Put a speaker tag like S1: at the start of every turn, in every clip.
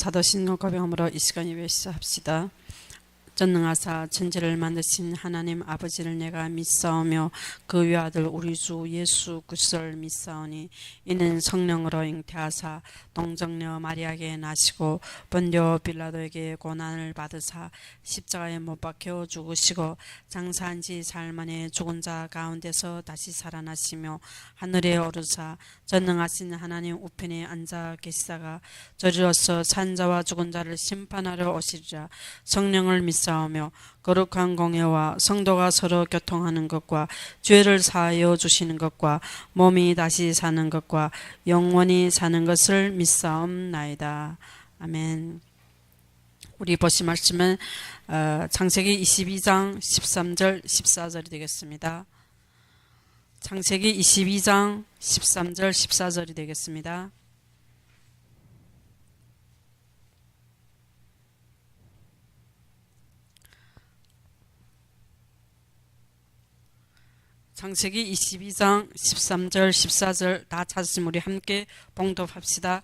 S1: 사도신경 고백함으로 이 시간 예배 시작합시다. 전능하사 천지를 만드신 하나님 아버지를 내가 믿사오며 그 외아들 우리 주 예수 그리스도를 믿사오니 이는 성령으로 잉태하사 동정녀 마리아에게 나시고 본디오 빌라도에게 고난을 받으사 십자가에 못 박혀 죽으시고 장사한 지 사흘 만에 죽은 자 가운데서 다시 살아나시며 하늘에 오르사 전능하신 하나님 우편에 앉아 계시다가 저리로서 산 자와 죽은 자를 심판하러 오시리라. 성령을 믿사오며 거룩한 공예와 성도가 서로 교통하는 것과 죄를 사하여 주시는 것과 몸이 다시 사는 것과 영원히 사는 것을 믿사옵나이다. 아멘. 우리 보실 말씀은 창세기 22장 13절 14절이 되겠습니다. 창세기 22장 13절 14절이 되겠습니다. 창세기 22장 13절 14절 다 찾으시면 우리 함께 봉독합시다.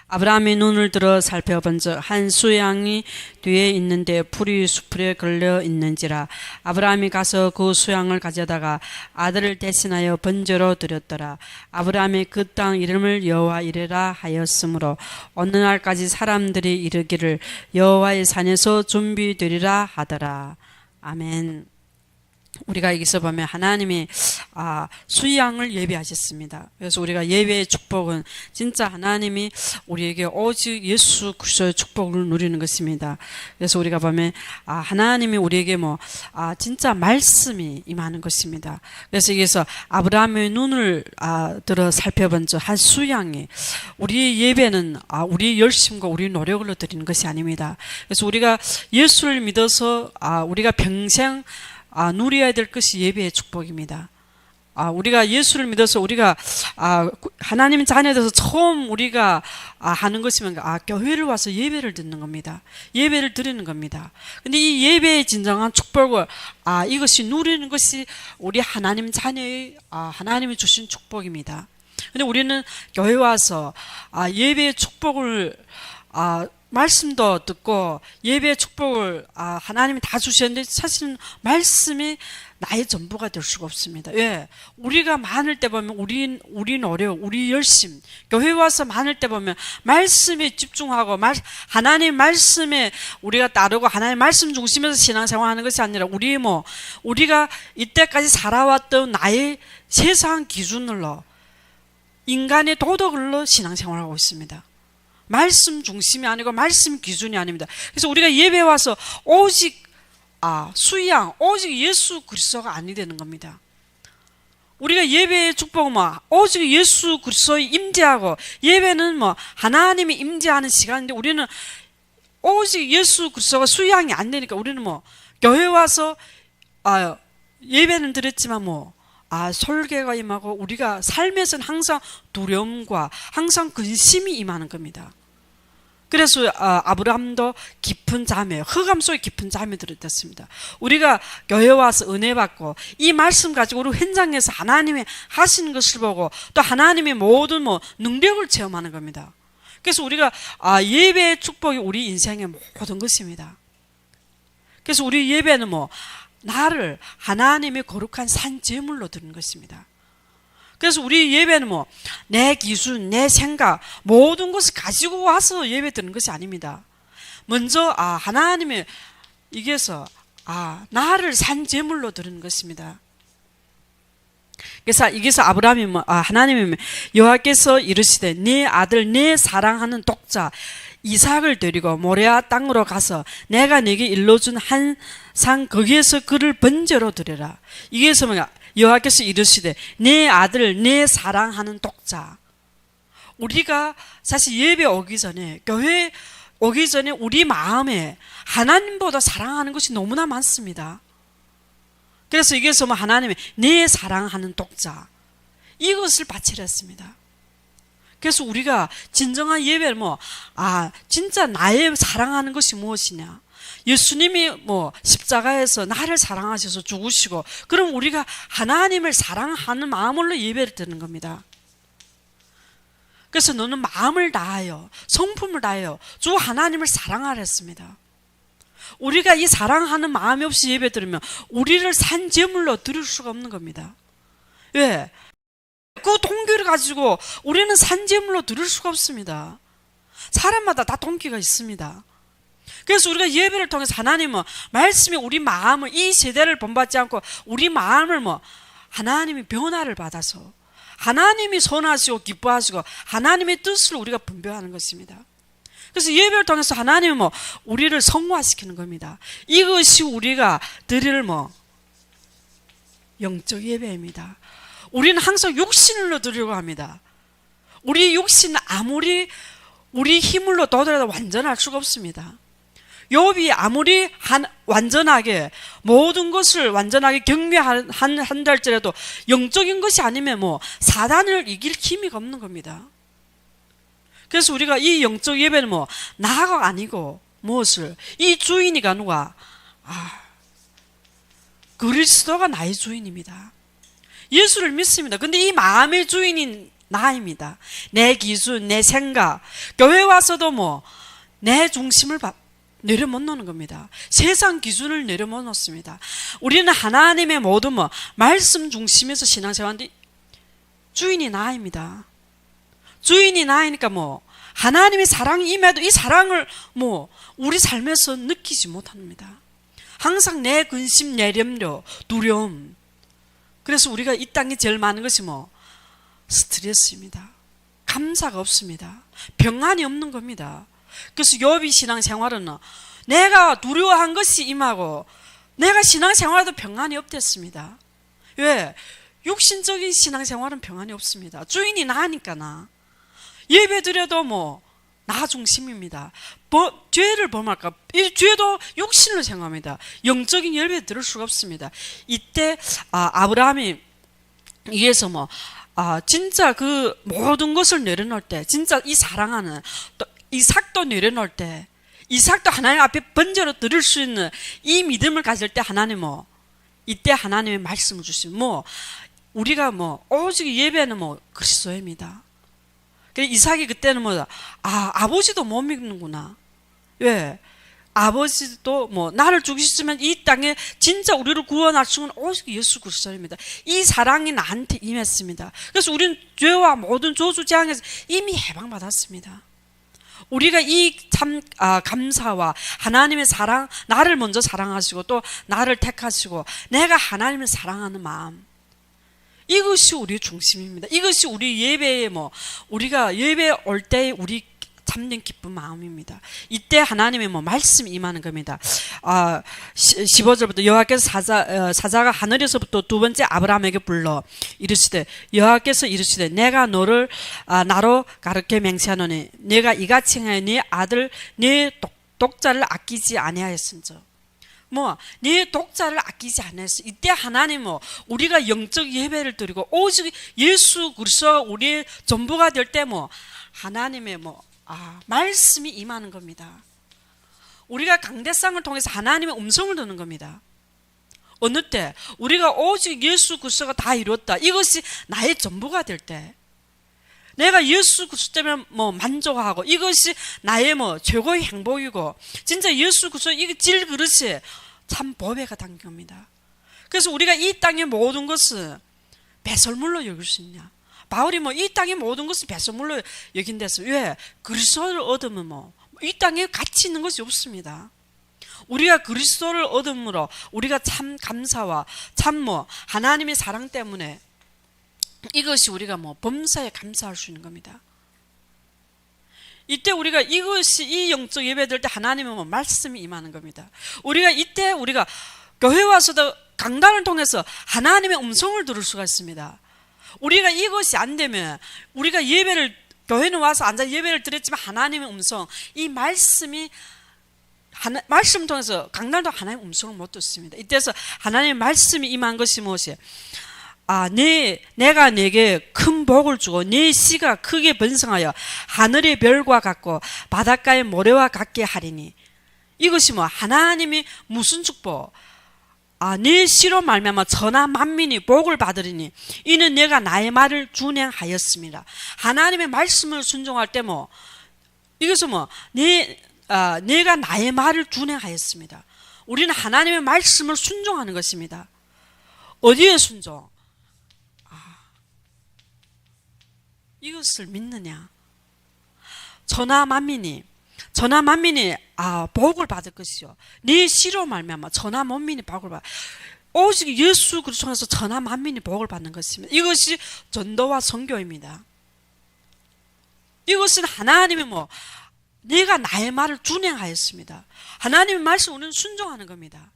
S1: 아브라함이 눈을 들어 살펴본즉 한 수양이 뒤에 있는데 풀이 수풀에 걸려 있는지라. 아브라함이 가서 그 수양을 가져다가 아들을 대신하여 번제로 드렸더라. 아브라함이 그 땅 이름을 여호와 이레라 하였으므로 어느 날까지 사람들이 이르기를 여호와의 산에서 준비되리라 하더라. 아멘. 우리가 여기서 보면 하나님이 수양을 예배하셨습니다. 그래서 우리가 예배의 축복은 진짜 하나님이 우리에게 오직 예수 그리스도의 축복을 누리는 것입니다. 그래서 우리가 보면 하나님이 우리에게 진짜 말씀이 임하는 것입니다. 그래서 여기서 아브라함의 눈을 들어 살펴본 저 한 수양이 우리의 예배는 우리의 열심과 우리의 노력으로 드리는 것이 아닙니다. 그래서 우리가 예수를 믿어서 우리가 평생 누려야 될 것이 예배의 축복입니다. 우리가 예수를 믿어서 우리가 하나님 자녀돼서 처음 우리가 하는 것이면 교회를 와서 예배를 듣는 겁니다. 예배를 드리는 겁니다. 근데 이 예배의 진정한 축복을 이것이 누리는 것이 우리 하나님 자녀의 하나님이 주신 축복입니다. 근데 우리는 교회 와서 예배의 축복을 말씀도 듣고 예배의 축복을 하나님이 다 주셨는데 사실은 말씀이 나의 전부가 될 수가 없습니다. 왜? 우리가 많을 때 보면 우리 노력, 우리 열심, 교회 와서 많을 때 보면 말씀에 집중하고 하나님 말씀에 우리가 따르고 하나님 말씀 중심에서 신앙생활하는 것이 아니라 우리가 이때까지 살아왔던 나의 세상 기준으로 인간의 도덕으로 신앙생활하고 있습니다. 말씀 중심이 아니고 말씀 기준이 아닙니다. 그래서 우리가 예배 와서 오직 수양, 오직 예수 그리스도가 아니 되는 겁니다. 우리가 예배의 축복은 오직 예수 그리스도의 임재하고 예배는 하나님이 임재하는 시간인데 우리는 오직 예수 그리스도가 수양이 안 되니까 우리는 교회 와서 예배는 드렸지만 설계가 임하고 우리가 삶에서는 항상 두려움과 항상 근심이 임하는 겁니다. 그래서 아브라함도 깊은 잠에 흑암 속에 깊은 잠에 들었습니다. 우리가 교회 와서 은혜 받고 이 말씀 가지고 우리 현장에서 하나님이 하시는 것을 보고 또 하나님의 모든 능력을 체험하는 겁니다. 그래서 우리가 예배의 축복이 우리 인생의 모든 것입니다. 그래서 우리 예배는 나를 하나님의 거룩한 산 제물로 드리는 것입니다. 그래서 우리 예배는 내 기준, 내 생각 모든 것을 가지고 와서 예배 드리는 것이 아닙니다. 먼저 하나님의 이게서 나를 산 제물로 드리는 것입니다. 그래서 여기서 아브라함이 하나님이 여호와께서 이르시되 네 아들 내 사랑하는 독자 이삭을 데리고 모레아 땅으로 가서 내가 네게 일러준 한 산 거기에서 그를 번제로 드려라. 이게서 여호와께서 이르시되 내 아들 내 사랑하는 독자. 우리가 사실 예배 오기 전에 교회 오기 전에 우리 마음에 하나님보다 사랑하는 것이 너무나 많습니다. 그래서 여기서 하나님이 내 사랑하는 독자 이것을 바치려 했습니다. 그래서 우리가 진정한 예배를 진짜 나의 사랑하는 것이 무엇이냐? 예수님이 십자가에서 나를 사랑하셔서 죽으시고 그럼 우리가 하나님을 사랑하는 마음으로 예배를 드리는 겁니다. 그래서 너는 마음을 다하여 성품을 다하여 주 하나님을 사랑하라 했습니다. 우리가 이 사랑하는 마음이 없이 예배 드리면 우리를 산 제물로 드릴 수가 없는 겁니다. 왜? 그 동기를 가지고 우리는 산 제물로 드릴 수가 없습니다. 사람마다 다 동기가 있습니다. 그래서 우리가 예배를 통해서 하나님은 말씀이 우리 마음을, 이 세대를 본받지 않고 우리 마음을 하나님이 변화를 받아서 하나님이 선하시고 기뻐하시고 하나님의 뜻을 우리가 분별하는 것입니다. 그래서 예배를 통해서 하나님은 우리를 성화시키는 겁니다. 이것이 우리가 드릴 영적 예배입니다. 우리는 항상 육신으로 드리려고 합니다. 우리 육신은 아무리 우리 힘으로 도달해도 완전할 수가 없습니다. 욥이 아무리 완전하게 모든 것을 완전하게 경배한다 할지라도 영적인 것이 아니면 사단을 이길 힘이 없는 겁니다. 그래서 우리가 이 영적 예배는 나가 아니고 무엇을, 이 주인이가 누가? 그리스도가 나의 주인입니다. 예수를 믿습니다. 근데 이 마음의 주인인 나입니다. 내 기준, 내 생각. 교회 와서도 내 중심을 내려 못 놓는 겁니다. 세상 기준을 내려 못 놓습니다. 우리는 하나님의 모든 말씀 중심에서 신앙생활하는데 주인이 나입니다. 주인이 나이니까 하나님의 사랑이 임해도 이 사랑을 우리 삶에서 느끼지 못합니다. 항상 내 근심, 내 염려, 두려움. 그래서 우리가 이 땅에 제일 많은 것이 스트레스입니다. 감사가 없습니다. 평안이 없는 겁니다. 그래서 욥이 신앙생활은 내가 두려워한 것이 임하고 내가 신앙생활도 평안이 없댔습니다. 왜? 육신적인 신앙생활은 평안이 없습니다. 주인이 나니까 예배 드려도 나 중심입니다. 죄를 범할까? 이 죄도 육신으로 생각합니다. 영적인 예배 드릴 수가 없습니다. 이때 아브라함이 위해서 진짜 그 모든 것을 내려놓을 때, 진짜 이 사랑하는 또 이삭도 내려놓을 때, 이삭도 하나님 앞에 번제로 드릴 수 있는 이 믿음을 가질 때 하나님은 이때 하나님의 말씀을 주시면 우리가 오직 예배는 그리스도입니다. 이삭이 그때는 아버지도 못 믿는구나. 왜? 아버지도 나를 죽이셨으면 이 땅에 진짜 우리를 구원할 수는 오직 예수 그리스도입니다. 이 사랑이 나한테 임했습니다. 그래서 우리는 죄와 모든 저주 재앙에서 이미 해방받았습니다. 우리가 이 참 감사와 하나님의 사랑, 나를 먼저 사랑하시고 또 나를 택하시고 내가 하나님을 사랑하는 마음, 이것이 우리의 중심입니다. 이것이 우리 예배의 우리가 예배 올 때 우리 참된 기쁜 마음입니다. 이때 하나님의 말씀이 임하는 겁니다. 15절부터 여호와께서 사자가 하늘에서부터 두 번째 아브라함에게 불러 이르시되 여호와께서 이르시되 내가 너를 나로 가르쳐 맹세하노니 내가 이같이 행하여 네 아들 네 독자를 아끼지 아니하였은즉 네 독자를 아끼지 않았어. 이때 하나님은 우리가 영적 예배를 드리고 오직 예수 그리스도 우리의 전부가 될 때 하나님의 말씀이 임하는 겁니다. 우리가 강대상을 통해서 하나님의 음성을 듣는 겁니다. 어느 때 우리가 오직 예수 그리스도가 다 이뤘다, 이것이 나의 전부가 될 때, 내가 예수 그리스도 때문에 만족하고 이것이 나의 최고의 행복이고 진짜 예수 그리스도 이게 질그릇이 참 보배가 담긴 겁니다. 그래서 우리가 이 땅의 모든 것을 배설물로 여길 수 있냐? 바울이 이 땅의 모든 것을 배설물로 여긴댔어. 왜? 그리스도를 얻으면 이 땅에 가치 있는 것이 없습니다. 우리가 그리스도를 얻음으로 우리가 참 감사와 참 하나님의 사랑 때문에 이것이 우리가 범사에 감사할 수 있는 겁니다. 이때 우리가 이것이 이 영적 예배 드릴 때 하나님은 말씀이 임하는 겁니다. 우리가 이때 우리가 교회 와서도 강단을 통해서 하나님의 음성을 들을 수가 있습니다. 우리가 이것이 안 되면 우리가 교회는 와서 앉아 예배를 드렸지만 하나님의 음성, 이 말씀이 말씀 통해서 강단도 하나님의 음성을 못 듣습니다. 이때서 하나님의 말씀이 임한 것이 무엇이에요? 내가 네게 큰 복을 주고 네 씨가 크게 번성하여 하늘의 별과 같고 바닷가의 모래와 같게 하리니. 이것이 하나님이 무슨 축복? 내 씨로 말미암아 천하 만민이 복을 받으리니 이는 내가 나의 말을 준행하였습니다. 하나님의 말씀을 순종할 때 이것은 내가 나의 말을 준행하였습니다. 우리는 하나님의 말씀을 순종하는 것입니다. 어디에 순종? 이것을 믿느냐? 천하 만민이 복을 받을 것이요 네 씨로 말미암아 천하 만민이 복을 받아. 오직 예수 그리스도 안에서 천하 만민이 복을 받는 것입니다. 이것이 전도와 선교입니다. 이것은 하나님이 내가 나의 말을 준행하였습니다. 하나님의 말씀 우리는 순종하는 겁니다.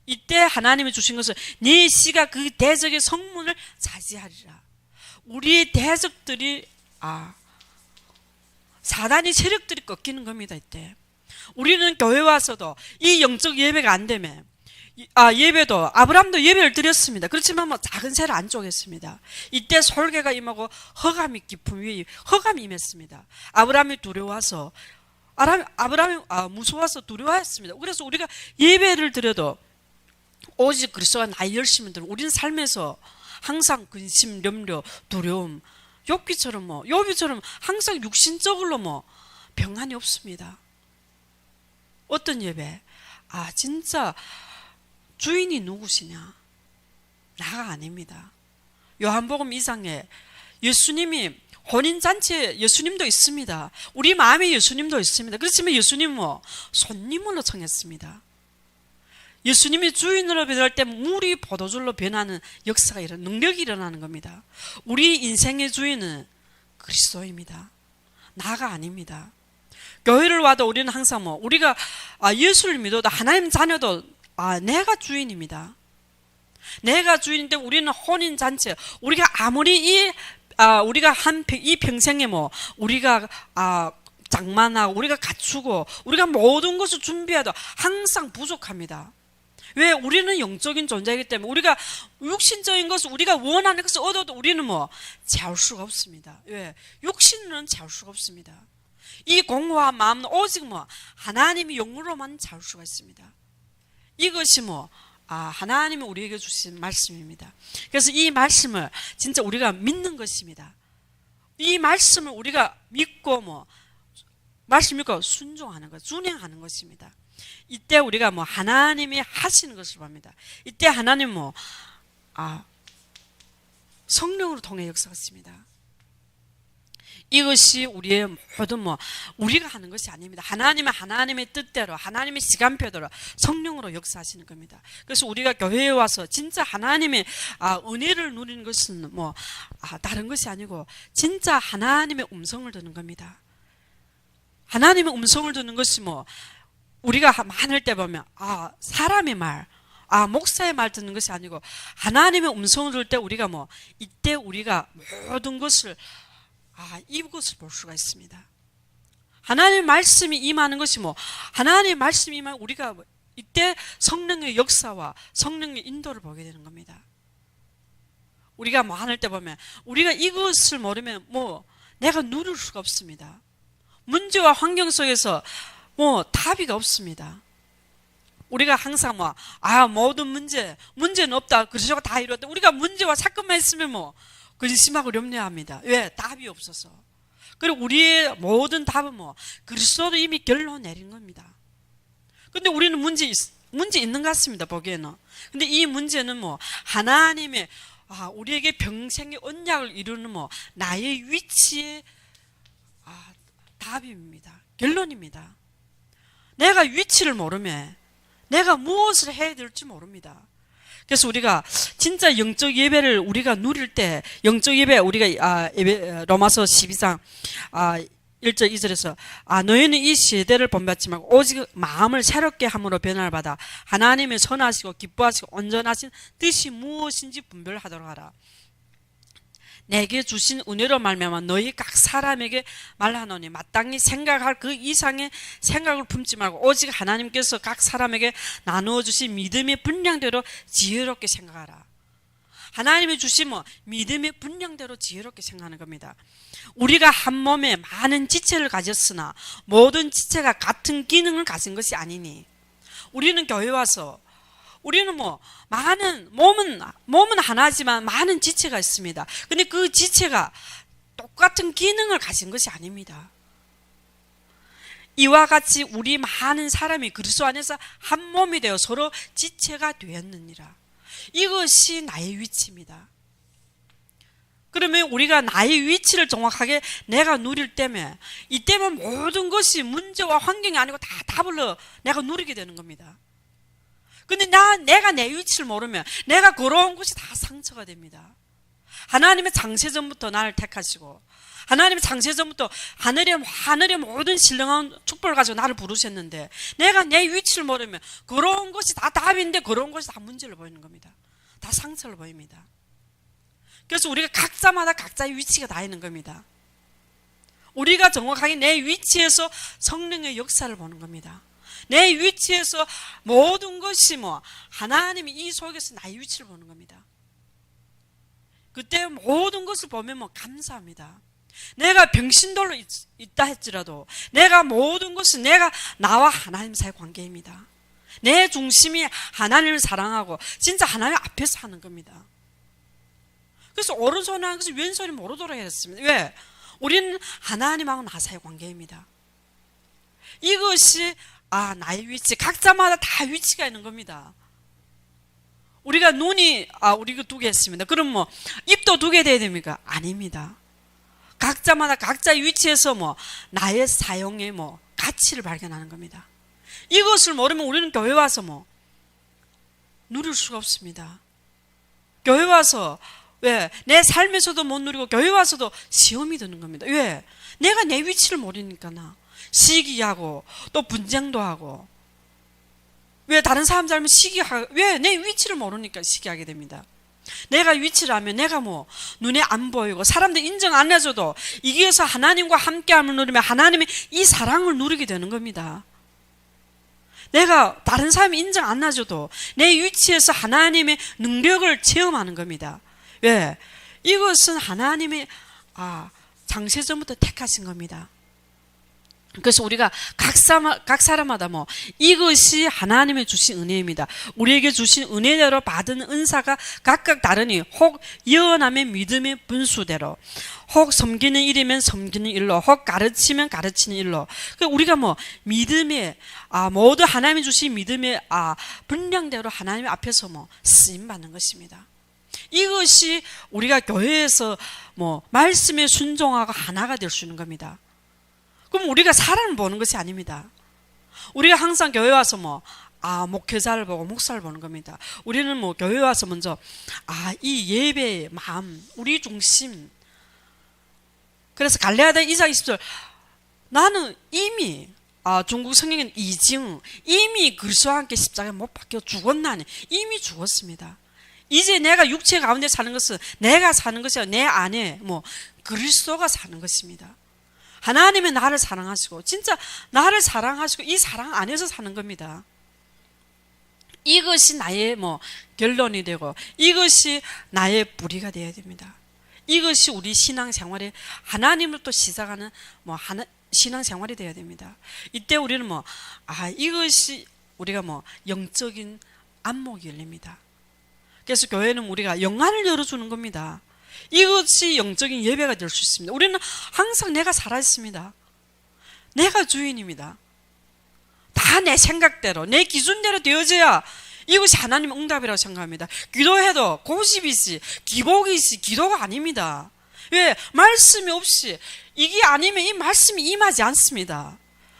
S1: 이때 하나님이 주신 것은 네 씨가 그 대적의 성문을 차지하리라. 우리의 대적들이 사단이 세력들이 꺾이는 겁니다. 이때 우리는 교회 와서도 이 영적 예배가 안 되면 예배도 아브라함도 예배를 드렸습니다. 그렇지만 작은 새를 안 쪼갰습니다. 이때 솔개가 임하고 허감이 깊은 위에 허감이 임했습니다. 아브라함이 두려워서 아브라함이 무서워서 두려워했습니다. 그래서 우리가 예배를 드려도 오직 그리스도가 나의 열심을 들어 우리는 삶에서 항상 근심, 염려, 두려움, 욥기처럼 항상 육신적으로 평안이 없습니다. 어떤 예배? 진짜 주인이 누구시냐? 나가 아닙니다. 요한복음 2장에 예수님이 혼인잔치에 예수님도 있습니다. 우리 마음에 예수님도 있습니다. 그렇지만 예수님은 손님으로 청했습니다. 예수님이 주인으로 변할 때 물이 포도주로 변하는 역사가 능력이 일어나는 겁니다. 우리 인생의 주인은 그리스도입니다. 나가 아닙니다. 교회를 와도 우리는 항상 우리가 예수를 믿어도 하나님 자녀도 내가 주인입니다. 내가 주인인데 우리는 혼인잔치 우리가 아무리 우리가 이 평생에 우리가 장만하고 우리가 갖추고 우리가 모든 것을 준비해도 항상 부족합니다. 왜? 우리는 영적인 존재이기 때문에 우리가 육신적인 것을 우리가 원하는 것을 얻어도 우리는 채울 수가 없습니다. 왜? 육신은 채울 수가 없습니다. 이 공허한 마음은 오직 하나님이 영으로만 채울 수가 있습니다. 이것이 하나님이 우리에게 주신 말씀입니다. 그래서 이 말씀을 진짜 우리가 믿는 것입니다. 이 말씀을 우리가 믿고 말씀 믿고 순종하는 것, 준행하는 것입니다. 이때 우리가 하나님이 하시는 것을 봅니다. 이때 하나님은 성령으로 통해 역사하십니다. 이것이 우리의 모든 우리가 하는 것이 아닙니다. 하나님의 뜻대로 하나님의 시간표대로 성령으로 역사하시는 겁니다. 그래서 우리가 교회에 와서 진짜 하나님의 은혜를 누리는 것은 다른 것이 아니고 진짜 하나님의 음성을 듣는 겁니다. 하나님의 음성을 듣는 것이 우리가 많을 때 보면 사람의 말, 목사의 말 듣는 것이 아니고 하나님의 음성을 들을 때 우리가 이때 우리가 모든 것을 이것을 볼 수가 있습니다. 하나님의 말씀이 임하는 것이 하나님의 말씀이 임하면 우리가 이때 성령의 역사와 성령의 인도를 보게 되는 겁니다. 우리가 하늘 때 보면 우리가 이것을 모르면 내가 누릴 수가 없습니다. 문제와 환경 속에서 답이 없습니다. 우리가 항상 모든 문제는 없다. 그리스도가 다 이뤘다. 우리가 문제와 사건만 있으면 근심하고 염려합니다. 왜? 답이 없어서. 그리고 우리의 모든 답은 그리스도도 이미 결론 내린 겁니다. 근데 우리는 문제 있는 것 같습니다. 보기에는. 근데 이 문제는 하나님의 우리에게 평생의 언약을 이루는 나의 위치의 답입니다. 결론입니다. 내가 위치를 모르면 내가 무엇을 해야 될지 모릅니다. 그래서 우리가 진짜 영적 예배를 우리가 누릴 때 영적 예배 우리가 로마서 12장 1절 2절에서 너희는 이 세대를 본받지 말고 오직 마음을 새롭게 함으로 변화를 받아 하나님의 선하시고 기뻐하시고 온전하신 뜻이 무엇인지 분별하도록 하라. 내게 주신 은혜로 말미암아 너희 각 사람에게 말하노니 마땅히 생각할 그 이상의 생각을 품지 말고 오직 하나님께서 각 사람에게 나누어 주신 믿음의 분량대로 지혜롭게 생각하라. 하나님이 주신 믿음의 분량대로 지혜롭게 생각하는 겁니다. 우리가 한 몸에 많은 지체를 가졌으나 모든 지체가 같은 기능을 가진 것이 아니니 우리는 교회 와서 우리는 뭐 많은 몸은 하나지만 많은 지체가 있습니다. 근데 그 지체가 똑같은 기능을 가진 것이 아닙니다. 이와 같이 우리 많은 사람이 그리스도 안에서 한 몸이 되어 서로 지체가 되었느니라. 이것이 나의 위치입니다. 그러면 우리가 나의 위치를 정확하게 내가 누릴 때면 이때면 모든 것이 문제와 환경이 아니고 다 답을 내가 누리게 되는 겁니다. 근데 내가 내 위치를 모르면 내가 걸어온 곳이 다 상처가 됩니다. 하나님의 창세전부터 나를 택하시고 하나님의 창세전부터 하늘의 모든 신령한 축복을 가지고 나를 부르셨는데 내가 내 위치를 모르면 걸어온 것이 다 답인데 걸어온 것이 다 문제를 보이는 겁니다. 다 상처를 보입니다. 그래서 우리가 각자마다 각자의 위치가 다 있는 겁니다. 우리가 정확하게 내 위치에서 성령의 역사를 보는 겁니다. 내 위치에서 모든 것이 하나님이 이 속에서 나의 위치를 보는 겁니다. 그때 모든 것을 보면 감사합니다. 내가 병신돌로 있다 할지라도 내가 모든 것은 나와 하나님 사이의 관계입니다. 내 중심이 하나님을 사랑하고 진짜 하나님 앞에서 하는 겁니다. 그래서 오른손이 하는 것이 왼손이 모르도록 했습니다. 왜? 우리는 하나님하고 나 사이의 관계입니다. 이것이 나의 위치, 각자마다 다 위치가 있는 겁니다. 우리가 우리가 두 개 했습니다. 그럼 입도 두 개 돼야 됩니까? 아닙니다. 각자마다 각자의 위치에서 나의 사용의 가치를 발견하는 겁니다. 이것을 모르면 우리는 교회 와서 누릴 수가 없습니다. 교회 와서 왜? 내 삶에서도 못 누리고 교회 와서도 시험이 드는 겁니다. 왜? 내가 내 위치를 모르니까 시기하고 또 분쟁도 하고 왜 다른 사람 잘 시기하고 왜? 내 위치를 모르니까 시기하게 됩니다. 내가 위치를 하면 내가 눈에 안 보이고 사람들 인정 안 해줘도 이기에서 하나님과 함께함을 누리면 하나님의 이 사랑을 누리게 되는 겁니다. 내가 다른 사람이 인정 안 해줘도 내 위치에서 하나님의 능력을 체험하는 겁니다. 왜? 이것은 하나님의 창세전부터 택하신 겁니다. 그래서 우리가 각 사람마다 이것이 하나님의 주신 은혜입니다. 우리에게 주신 은혜대로 받은 은사가 각각 다르니 혹 예언하면 믿음의 분수대로, 혹 섬기는 일이면 섬기는 일로, 혹 가르치면 가르치는 일로. 우리가 믿음의 모두 하나님이 주신 믿음의 분량대로 하나님 앞에서 쓰임 받는 것입니다. 이것이 우리가 교회에서 말씀에 순종하고 하나가 될 수 있는 겁니다. 그럼 우리가 사람을 보는 것이 아닙니다. 우리가 항상 교회 와서 목회자를 보고 목사를 보는 겁니다. 우리는 교회 와서 먼저 이 예배의 마음, 우리 중심. 그래서 갈레아디아 2장 20절 나는 이미 중국 성경에는 이미 그리스도와 함께 십자가에 못 박혀 죽었나니 이미 죽었습니다. 이제 내가 육체 가운데 사는 것은 내가 사는 것이 아니라 내 안에 그리스도가 사는 것입니다. 하나님이 나를 사랑하시고 진짜 나를 사랑하시고 이 사랑 안에서 사는 겁니다. 이것이 나의 결론이 되고 이것이 나의 뿌리가 되어야 됩니다. 이것이 우리 신앙생활에 하나님으로부터 시작하는 신앙생활이 되어야 됩니다. 이때 우리는 이것이 우리가 영적인 안목이 열립니다. 그래서 교회는 우리가 영안을 열어주는 겁니다. 이것이 영적인 예배가 될 수 있습니다. 우리는 항상 내가 살아있습니다. 내가 주인입니다. 다 내 생각대로 내 기준대로 되어져야 이것이 하나님의 응답이라고 생각합니다. 기도해도 고집이지 기복이지 기도가 아닙니다. 왜? 말씀이 없이 이게 아니면 이 말씀이 임하지 않습니다.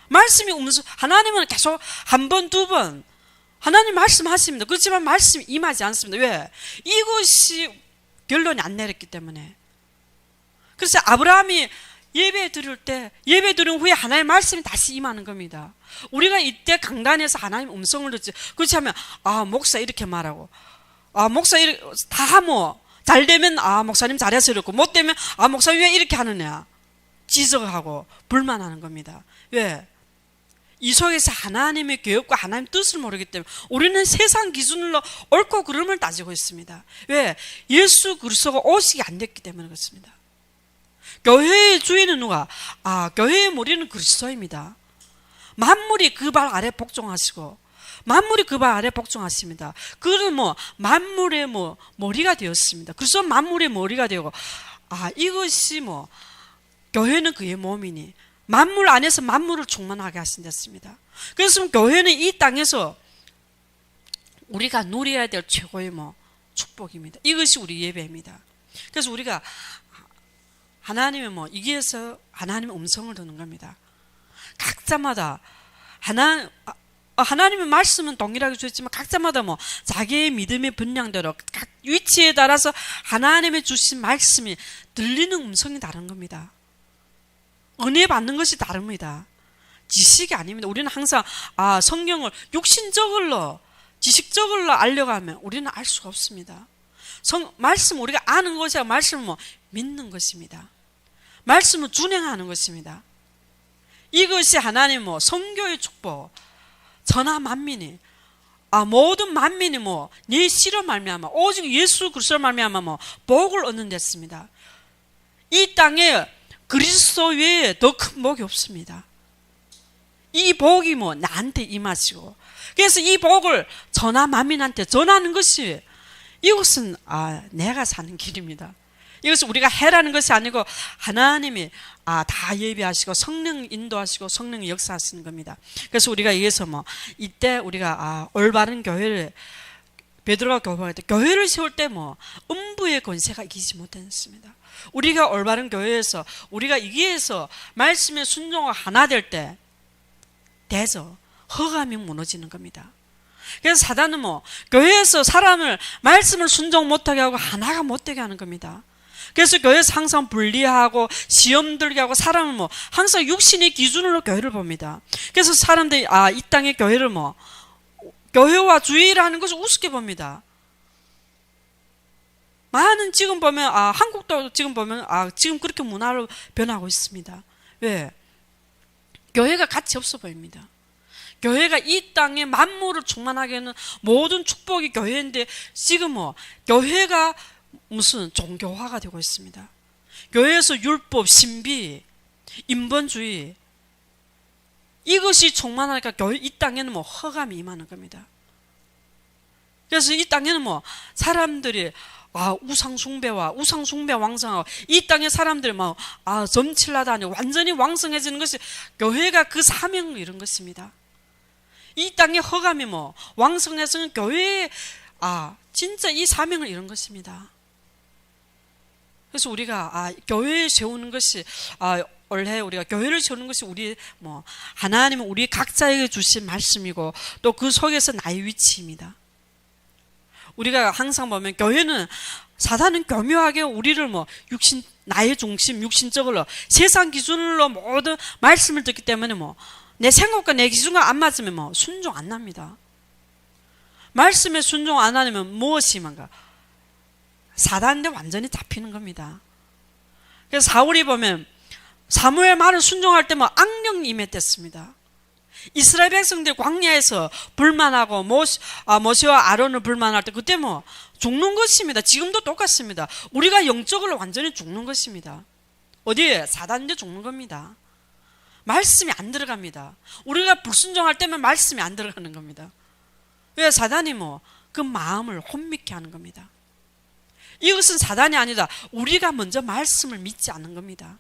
S1: 말씀이 없는 하나님은 계속 한 번, 두 번 하나님 말씀하십니다. 그렇지만 말씀이 임하지 않습니다. 왜? 이것이 결론이 안 내렸기 때문에. 그래서 아브라함이 예배 드릴 때 예배 드린 후에 하나님의 말씀이 다시 임하는 겁니다. 우리가 이때 강단에서 하나님의 음성을 듣지. 그렇지 하면 목사 이렇게 말하고 목사 이렇게 다 잘 되면 목사님 잘해서 이렇고 못 되면 목사 왜 이렇게 하느냐 지적하고 불만하는 겁니다. 왜? 이 속에서 하나님의 계획과 하나님의 뜻을 모르기 때문에 우리는 세상 기준으로 옳고 그름을 따지고 있습니다. 왜? 예수 그리스도가 오시기 안 됐기 때문에 그렇습니다. 교회의 주인은 누가? 교회의 머리는 그리스도입니다. 만물이 그 발 아래 복종하시고 만물이 그 발 아래 복종하십니다. 그는 뭐 만물의 뭐 머리가 되었습니다. 그래서 만물의 머리가 되고, 이것이 뭐 교회는 그의 몸이니 만물 안에서 만물을 충만하게 하신댔습니다. 그래서 교회는 이 땅에서 우리가 누려야 될 최고의 뭐 축복입니다. 이것이 우리 예배입니다. 그래서 우리가 하나님의 뭐 이기에서 하나님의 음성을 듣는 겁니다. 각자마다 하나님의 말씀은 동일하게 주셨지만 각자마다 뭐 자기의 믿음의 분량대로 각 위치에 따라서 하나님의 주신 말씀이 들리는 음성이 다른 겁니다. 은혜 받는 것이 다릅니다. 지식이 아닙니다. 우리는 항상 성경을 육신적으로 지식적으로 알려고 하면 우리는 알 수가 없습니다. 말씀 우리가 아는 것이 아니라 말씀을 뭐 믿는 것입니다. 말씀을 준행하는 것입니다. 이것이 하나님 뭐 성교의 축복, 전하 만민이 모든 만민이 뭐 네 씨로 말미암아 오직 예수 그리스도로 말미암아 뭐 복을 얻는 데였습니다. 이 땅에 그리스도 외에 더 큰 복이 없습니다. 이 복이 뭐 나한테 임하시고, 그래서 이 복을 전하 만민한테 전하는 것이, 이것은 내가 사는 길입니다. 이것은 우리가 해라는 것이 아니고 하나님이 다 예비하시고 성령 인도하시고 성령이 역사하시는 겁니다. 그래서 우리가 여기서 뭐 이때 우리가 올바른 교회를, 베드로가 교회할 때 교회를 세울 때 뭐 음부의 권세가 이기지 못했습니다. 우리가 올바른 교회에서 우리가 이기에서 말씀에 순종하고 하나 될 때 대저 허감이 무너지는 겁니다. 그래서 사단은 뭐 교회에서 사람을 말씀을 순종 못하게 하고 하나가 못되게 하는 겁니다. 그래서 교회에서 항상 분리하고 시험 들게 하고 사람을 뭐 항상 육신의 기준으로 교회를 봅니다. 그래서 사람들이 이 땅의 교회를 뭐 교회와 주의라는 것을 우습게 봅니다. 많은 지금 보면 한국도 지금 보면 지금 그렇게 문화로 변하고 있습니다. 왜? 교회가 가치 없어 보입니다. 교회가 이 땅에 만물을 충만하게 하는 모든 축복이 교회인데 지금 뭐 교회가 무슨 종교화가 되고 있습니다. 교회에서 율법, 신비, 인본주의 이것이 충만하니까 교회 이 땅에는 뭐 허감이 임하는 겁니다. 그래서 이 땅에는 뭐 사람들이 우상숭배 왕성하고 이 땅의 사람들이 막 점칠하다 아니고 완전히 왕성해지는 것이 교회가 그 사명을 이룬 것입니다. 이 땅의 허감이 뭐 왕성해서는 교회에 진짜 이 사명을 이룬 것입니다. 그래서 우리가 교회에 세우는 것이 올해 우리가 교회를 세우는 것이 우리 뭐 하나님은 우리 각자에게 주신 말씀이고 또 그 속에서 나의 위치입니다. 우리가 항상 보면 교회는 사단은 교묘하게 우리를 뭐 나의 중심, 육신적으로 세상 기준으로 모든 말씀을 듣기 때문에 뭐 내 생각과 내 기준과 안 맞으면 뭐 순종 안 납니다. 말씀에 순종 안 하면 무엇이 뭔가 사단인데 완전히 잡히는 겁니다. 그래서 사울이 보면 사무엘 말을 순종할 때 뭐 악령이 임했댔습니다. 이스라엘 백성들 광야에서 불만하고 모세와 아론을 불만할 때 그때 뭐 죽는 것입니다. 지금도 똑같습니다. 우리가 영적으로 완전히 죽는 것입니다. 어디에? 사단인데 죽는 겁니다. 말씀이 안 들어갑니다. 우리가 불순종할 때면 말씀이 안 들어가는 겁니다. 왜? 사단이 뭐 그 마음을 혼미케 하는 겁니다. 이것은 사단이 아니다. 우리가 먼저 말씀을 믿지 않는 겁니다.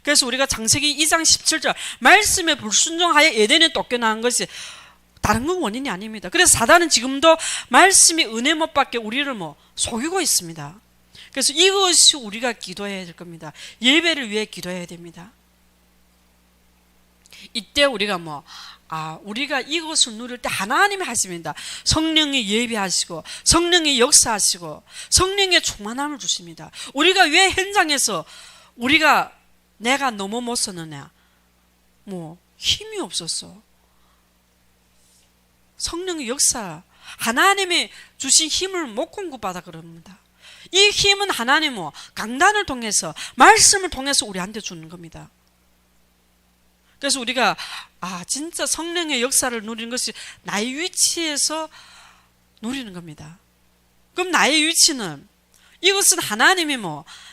S1: 그래서 우리가 창세기 2장 17절 말씀에 불순종하여 에덴에 쫓겨나는 것이 다른 건 원인이 아닙니다. 그래서 사단은 지금도 말씀이 은혜 못 받게 우리를 뭐 속이고 있습니다. 그래서 이것이 우리가 기도해야 될 겁니다. 예배를 위해 기도해야 됩니다. 이때 우리가 우리가 이것을 누릴 때 하나님이 하십니다. 성령이 예비하시고 성령이 역사하시고 성령의 충만함을 주십니다. 우리가 왜 현장에서 내가 너무 못 썼느냐? 뭐 힘이 없었어. 성령의 역사, 하나님이 주신 힘을 못 공급받아 그럽니다. 이 힘은 하나님은 강단을 통해서 말씀을 통해서 우리한테 주는 겁니다. 그래서 우리가 진짜 성령의 역사를 누리는 것이 나의 위치에서 누리는 겁니다. 그럼 나의 위치는 이것은 하나님이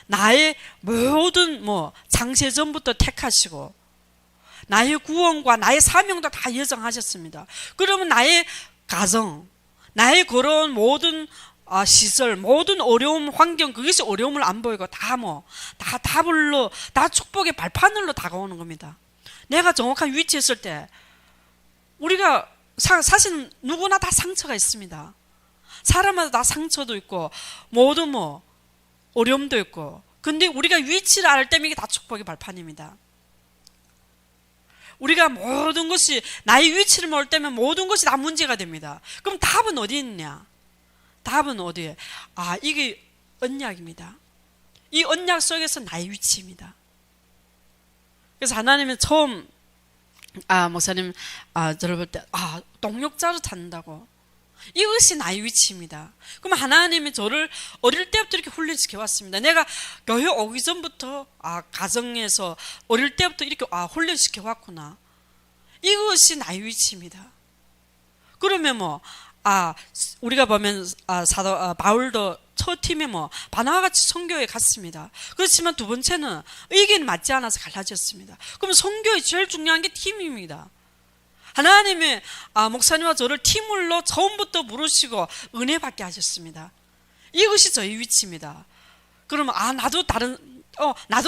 S1: 나의 모든 창세 전부터 택하시고 나의 구원과 나의 사명도 다 예정하셨습니다. 그러면 나의 가정, 나의 그런 모든 시설, 모든 어려움, 환경, 그것이 어려움을 안 보이고 다 답을로, 다 축복의 발판으로 다가오는 겁니다. 내가 정확한 위치에 있을 때, 우리가 사실 누구나 다 상처가 있습니다. 사람마다 다 상처도 있고, 모두 어려움도 있고, 근데 우리가 위치를 알 때면 이게 다 축복의 발판입니다. 우리가 모든 것이, 나의 위치를 모를 때면 모든 것이 다 문제가 됩니다. 그럼 답은 어디 있냐? 답은 어디에? 이게 언약입니다. 이 언약 속에서 나의 위치입니다. 그래서 하나님은 처음, 목사님, 저를 볼 때, 동역자로 찾는다고. 이것이 나의 위치입니다. 그럼 하나님이 저를 어릴 때부터 이렇게 훈련시켜 왔습니다. 내가 교회 오기 전부터 가정에서 어릴 때부터 이렇게 훈련시켜 왔구나. 이것이 나의 위치입니다. 그러면 우리가 보면 사도 바울도 첫 팀에 바나와 같이 선교에 갔습니다. 그렇지만 두 번째는 의견이 맞지 않아서 갈라졌습니다. 그럼 선교에 제일 중요한 게 팀입니다. 하나님이 목사님과 저를 팀으로 처음부터 부르시고 은혜 받게 하셨습니다. 이것이 저희 위치입니다. 그러면 나도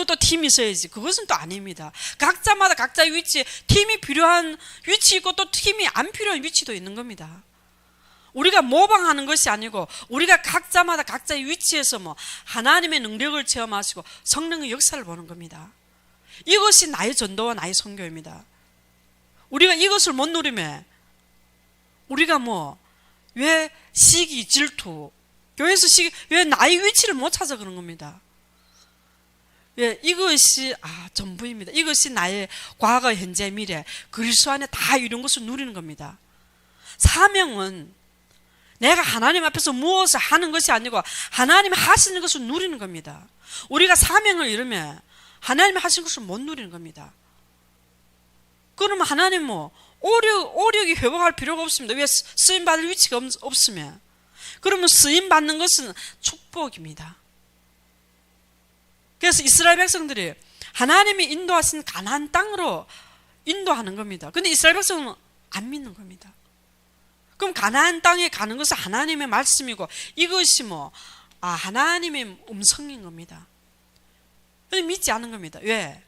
S1: 또 팀이 있어야지. 그것은 또 아닙니다. 각자마다 각자의 위치에 팀이 필요한 위치 있고 또 팀이 안 필요한 위치도 있는 겁니다. 우리가 모방하는 것이 아니고 우리가 각자마다 각자의 위치에서 하나님의 능력을 체험하시고 성령의 역사를 보는 겁니다. 이것이 나의 전도와 나의 선교입니다. 우리가 이것을 못 누리면 우리가 왜 시기, 질투, 교회에서 왜 나의 위치를 못 찾아 그런 겁니다. 이것이 전부입니다. 이것이 나의 과거, 현재, 미래, 그리스도 안에 다 이런 것을 누리는 겁니다. 사명은 내가 하나님 앞에서 무엇을 하는 것이 아니고 하나님이 하시는 것을 누리는 겁니다. 우리가 사명을 잃으면 하나님이 하신 것을 못 누리는 겁니다. 그러면 하나님 오력이 회복할 필요가 없습니다. 왜? 쓰임받을 위치가 없으면. 그러면 쓰임받는 것은 축복입니다. 그래서 이스라엘 백성들이 하나님이 인도하신 가나안 땅으로 인도하는 겁니다. 근데 이스라엘 백성은 안 믿는 겁니다. 그럼 가나안 땅에 가는 것은 하나님의 말씀이고 이것이 하나님의 음성인 겁니다. 근데 믿지 않은 겁니다. 왜?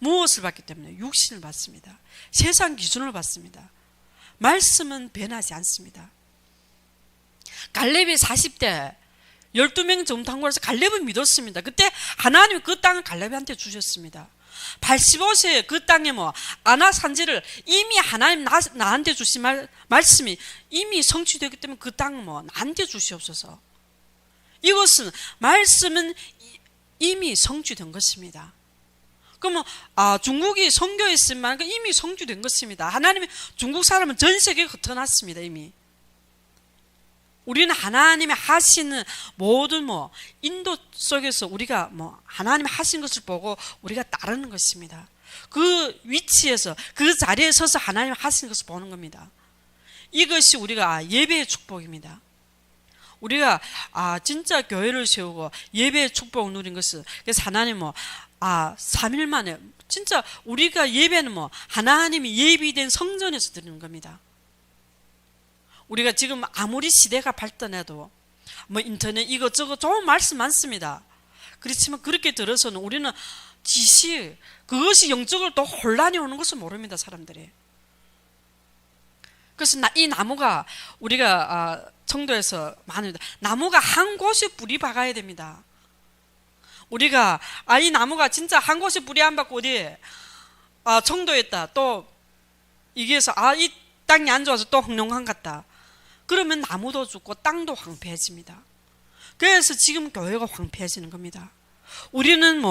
S1: 무엇을 받기 때문에? 육신을 받습니다. 세상 기준을 받습니다. 말씀은 변하지 않습니다. 갈렙이 40대 12명 정탐구에서 갈렙을 믿었습니다. 그때 하나님이 그 땅을 갈렙한테 주셨습니다. 85세 그 땅에 아낙 산지를 이미 하나님 나한테 주신 말씀이 이미 성취되기 때문에 그 땅을 나한테 주시옵소서. 이것은 말씀은 이미 성취된 것입니다. 그러면 중국이 선교했으면 이미 성취된 것입니다. 하나님이 중국 사람은 전 세계에 흩어놨습니다. 이미. 우리는 하나님이 하시는 모든 인도 속에서 우리가 하나님이 하신 것을 보고 우리가 따르는 것입니다. 그 위치에서 그 자리에 서서 하나님이 하신 것을 보는 겁니다. 이것이 우리가 예배의 축복입니다. 우리가 진짜 교회를 세우고 예배의 축복을 누린 것은 그래서 하나님은 3일 만에 진짜 우리가 예배는 하나님이 예비된 성전에서 드리는 겁니다. 우리가 지금 아무리 시대가 발전해도 인터넷 이것저것 좋은 말씀 많습니다. 그렇지만 그렇게 들어서는 우리는 그것이 영적으로 또 혼란이 오는 것을 모릅니다. 사람들이. 그래서 이 나무가 우리가 청도에서 많이 나무가 한 곳에 뿌리 박아야 됩니다. 우리가 이 나무가 진짜 한 곳에 뿌리 안 박고 어디 청도에 있다 또 이게서 이 땅이 안 좋아서 또 흑룡강 같다. 그러면 나무도 죽고 땅도 황폐해집니다. 그래서 지금 교회가 황폐해지는 겁니다. 우리는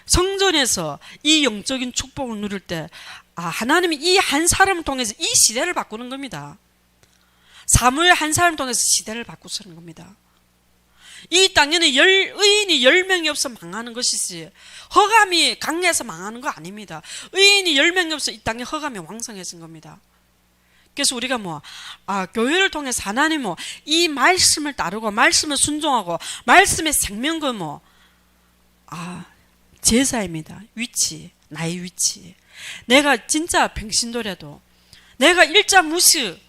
S1: 성전에서 이 영적인 축복을 누릴 때 하나님이 이 한 사람을 통해서 이 시대를 바꾸는 겁니다. 사무엘 한 사람을 통해서 시대를 바꾸시는 겁니다. 이 땅에는 의인이 10명이 없어 망하는 것이지 허감이 강해서 망하는 거 아닙니다. 의인이 10명이 없어 이 땅에 허감이 왕성해진 겁니다. 그래서 우리가 교회를 통해서 하나님 이 말씀을 따르고 말씀을 순종하고 말씀의 생명그 제사입니다. 위치, 나의 위치. 내가 진짜 병신도라도, 내가 일자 무식이라도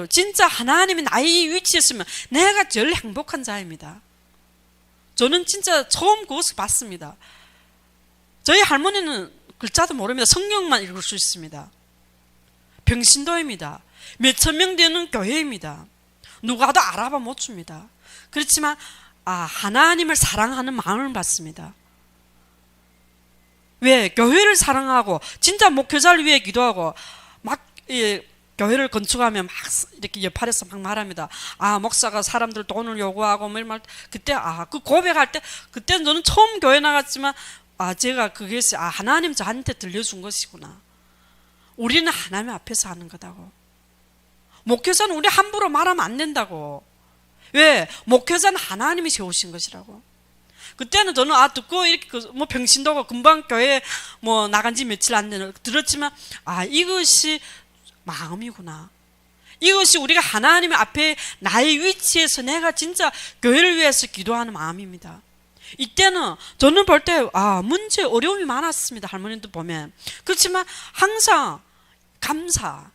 S1: 진짜 하나님이 나의 위치였으면 내가 제일 행복한 자입니다. 저는 진짜 처음 그것을 봤습니다. 저희 할머니는 글자도 모릅니다. 성경만 읽을 수 있습니다. 병신도입니다. 몇천 명 되는 교회입니다. 누가도 알아봐 못 줍니다. 그렇지만 하나님을 사랑하는 마음을 받습니다. 왜? 교회를 사랑하고 진짜 목회자를 위해 기도하고 막 교회를 건축하면 막 이렇게 옆팔에서 막 말합니다. 목사가 사람들 돈을 요구하고 뭐 이런 말. 그때 그 고백할 때, 그때 저는 처음 교회 나갔지만 제가 그게 하나님 저한테 들려준 것이구나. 우리는 하나님 앞에서 하는 거다고. 목회자는 우리 함부로 말하면 안 된다고. 왜? 목회자는 하나님이 세우신 것이라고. 그때는 저는 듣고 이렇게 뭐 병신도고 금방 교회 뭐 나간 지 며칠 안 되는 들었지만 이것이 마음이구나. 이것이 우리가 하나님 앞에 나의 위치에서 내가 진짜 교회를 위해서 기도하는 마음입니다. 이때는 저는 볼 때 문제 어려움이 많았습니다. 할머니도 보면. 그렇지만 항상 감사.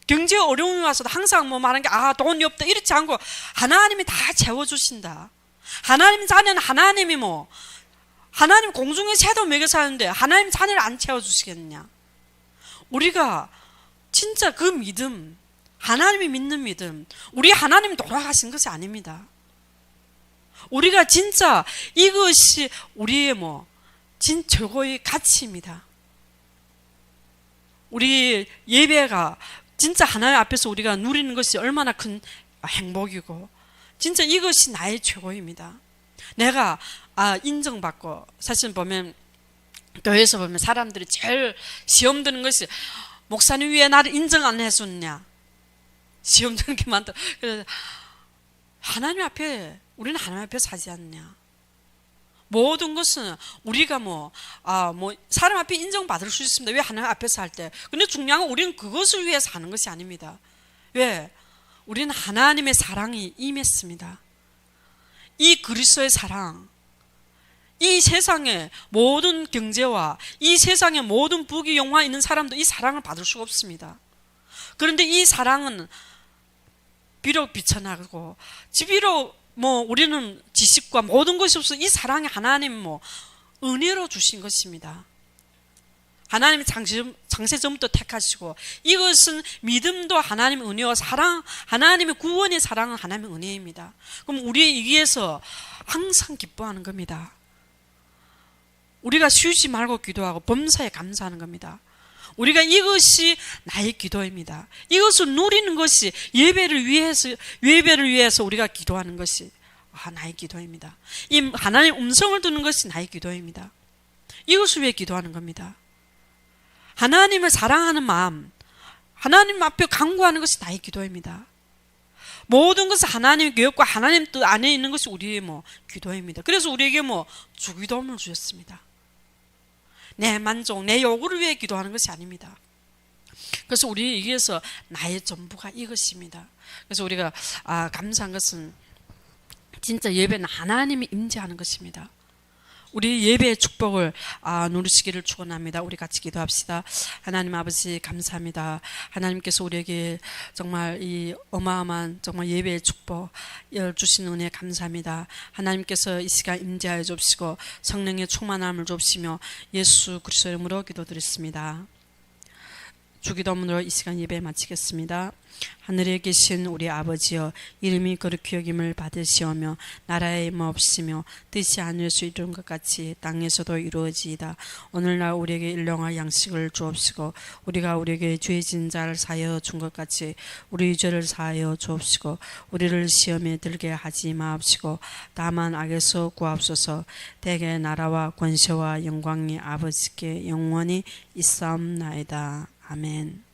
S1: 경제 어려움이 와서도 항상 뭐 말하는 게 돈이 없다 이렇지 않고 하나님이 다 채워주신다. 하나님 자녀는 하나님이 하나님 공중의 새도 먹여 사는데 하나님 자녀를 안 채워주시겠느냐. 우리가 진짜 그 믿음, 하나님이 믿는 믿음, 우리 하나님이 돌아가신 것이 아닙니다. 우리가 진짜 이것이 우리의 최고의 가치입니다. 우리 예배가 진짜 하나님 앞에서 우리가 누리는 것이 얼마나 큰 행복이고 진짜 이것이 나의 최고입니다. 내가 인정받고 사실 보면 교회에서 보면 사람들이 제일 시험 드는 것이 목사님 왜 나를 인정 안 해줬냐. 시험 드는 게 많다. 그래서 하나님 앞에 우리는 하나님 앞에 사지 않냐. 모든 것은 우리가 사람 앞에 인정받을 수 있습니다. 왜? 하나님 앞에서 할 때. 근데 중요한 건 우리는 그것을 위해서 하는 것이 아닙니다. 왜? 우리는 하나님의 사랑이 임했습니다. 이 그리스도의 사랑, 이 세상의 모든 경제와 이 세상의 모든 부귀 영화 있는 사람도 이 사랑을 받을 수가 없습니다. 그런데 이 사랑은 비록 비천하고 비록 우리는 지식과 모든 것이 없어 이 사랑이 하나님 은혜로 주신 것입니다. 하나님이 창세전부터 택하시고 이것은 믿음도 하나님의 은혜와 사랑, 하나님의 구원의 사랑은 하나님의 은혜입니다. 그럼 우리의 위해서 항상 기뻐하는 겁니다. 우리가 쉬지 말고 기도하고 범사에 감사하는 겁니다. 우리가 이것이 나의 기도입니다. 이것을 누리는 것이 예배를 위해서 우리가 기도하는 것이 나의 기도입니다. 이 하나님의 음성을 듣는 것이 나의 기도입니다. 이것을 위해 기도하는 겁니다. 하나님을 사랑하는 마음, 하나님 앞에 간구하는 것이 나의 기도입니다. 모든 것은 하나님의 계획과 하나님 뜻 안에 있는 것이 우리의 기도입니다. 그래서 우리에게 주기도문을 주셨습니다. 내 만족, 내 요구를 위해 기도하는 것이 아닙니다. 그래서 우리에게서 나의 전부가 이것입니다. 그래서 우리가 감사한 것은 진짜 예배는 하나님이 임재하는 것입니다. 우리 예배의 축복을 누리시기를 축원합니다. 우리 같이 기도합시다. 하나님 아버지 감사합니다. 하나님께서 우리에게 정말 이 어마어마한 정말 예배의 축복 주신 은혜 감사합니다. 하나님께서 이 시간 임재하여 주시고 성령의 충만함을 주시며 예수 그리스도 이름으로 기도드렸습니다. 주기도문으로 이 시간 예배 마치겠습니다. 하늘에 계신 우리 아버지여, 이름이 거룩히 여김을 받으시오며 나라의 임하옵시며 뜻이 하늘에서 이룬 것 같이 땅에서도 이루어지이다. 오늘날 우리에게 일용할 양식을 주옵시고 우리가 우리에게 죄 진 자를 사하여 준 것 같이 우리 죄를 사하여 주옵시고 우리를 시험에 들게 하지 마옵시고 다만 악에서 구하옵소서. 대개 나라와 권세와 영광이 아버지께 영원히 있사옵나이다. 아멘.